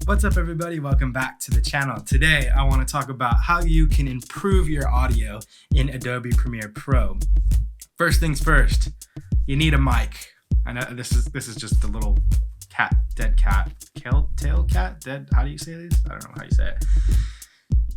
What's up everybody, welcome back to the channel. Today I want to talk about how you can improve your audio in Adobe Premiere Pro. First things first, you need a mic. I know this is just the little cat, dead cat, tail cat, dead, how do you say these? I don't know how you say it.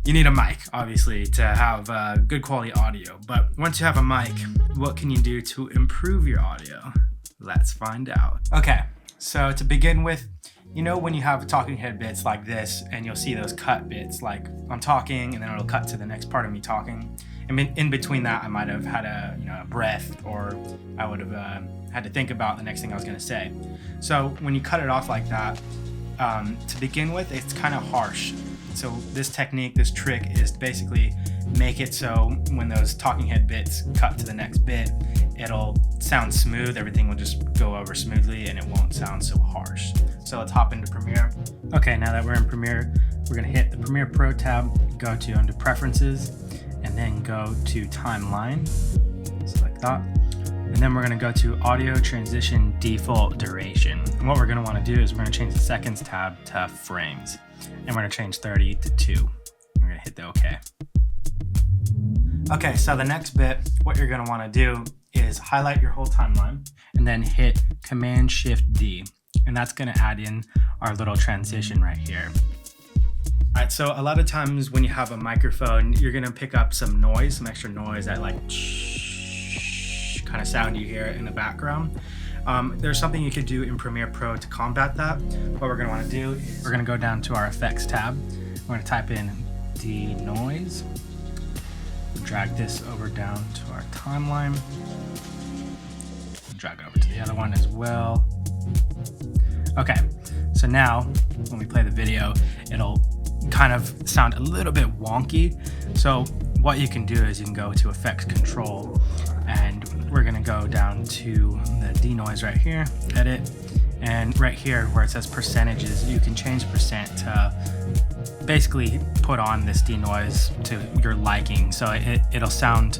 You need a mic, obviously, to have good quality audio. But once you have a mic, what can you do to improve your audio? Let's find out. Okay, so to begin with, you know when you have talking head bits like this and you'll see those cut bits, like I'm talking and then it'll cut to the next part of me talking. And in between that, I might have had a breath, or I would have had to think about the next thing I was gonna say. So when you cut it off like that, to begin with, it's kind of harsh. So this technique, this trick is to basically make it so when those talking head bits cut to the next bit, it'll sound smooth, everything will just go over smoothly and it won't sound so harsh. So let's hop into Premiere. Okay, now that we're in Premiere, we're gonna hit the Premiere Pro tab, go to under Preferences, and then go to Timeline, select that. And then we're gonna go to Audio Transition Default Duration. And what we're gonna wanna do is we're gonna change the Seconds tab to Frames. And we're gonna change 30 to 2. We're gonna hit the OK. Okay, so the next bit, what you're gonna wanna do is highlight your whole timeline and then hit Command-Shift-D. And that's gonna add in our little transition right here. All right, so a lot of times when you have a microphone, you're gonna pick up some noise, some extra noise, that like kind of sound you hear in the background. There's something you could do in Premiere Pro to combat that. What we're gonna wanna do is we're gonna go down to our Effects tab. We're gonna type in denoise, drag this over down to our timeline, drag it over to the other one as well. Okay, so now when we play the video, it'll kind of sound a little bit wonky. So what you can do is you can go to Effects Control, and we're gonna go down to the denoise right here, edit, and right here where it says percentages, you can change percent to basically put on this denoise to your liking. So it'll sound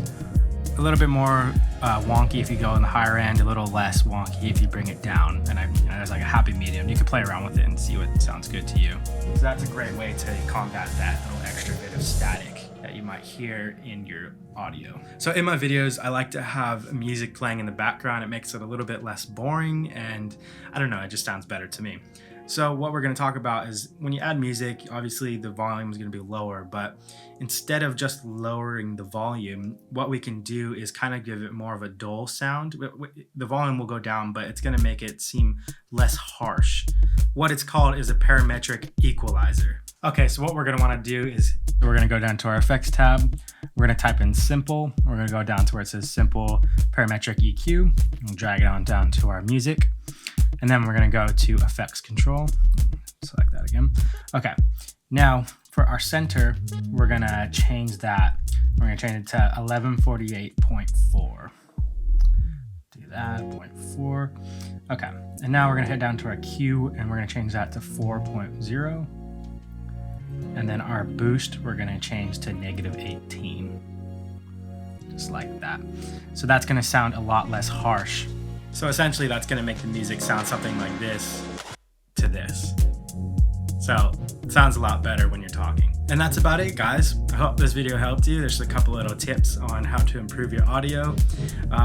a little bit more wonky if you go in the higher end, a little less wonky if you bring it down. And there's like a happy medium. You can play around with it and see what sounds good to you. So that's a great way to combat that little extra bit of static that you might hear in your audio. So in my videos, I like to have music playing in the background. It makes it a little bit less boring, and I don't know, it just sounds better to me. So what we're going to talk about is when you add music, obviously the volume is going to be lower, but instead of just lowering the volume, what we can do is kind of give it more of a dull sound. The volume will go down, but it's going to make it seem less harsh. What it's called is a parametric equalizer. Okay, so what we're going to want to do is we're going to go down to our Effects tab. We're going to type in Simple. We're going to go down to where it says Simple Parametric EQ and drag it on down to our music. And then we're gonna go to Effects Control, select that again. Okay, now for our center, we're gonna change that. We're gonna change it to 1148.4. Do that, 0.4. Okay, and now we're gonna head down to our Q and we're gonna change that to 4.0. And then our boost, we're gonna change to -18. Just like that. So that's gonna sound a lot less harsh. So essentially that's gonna make the music sound something like this to this. So it sounds a lot better when you're talking. And that's about it, guys. I hope this video helped you. There's a couple little tips on how to improve your audio.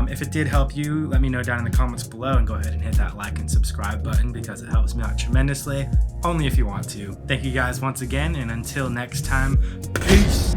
If it did help you, let me know down in the comments below, and go ahead and hit that like and subscribe button because it helps me out tremendously, only if you want to. Thank you guys once again, and until next time, peace.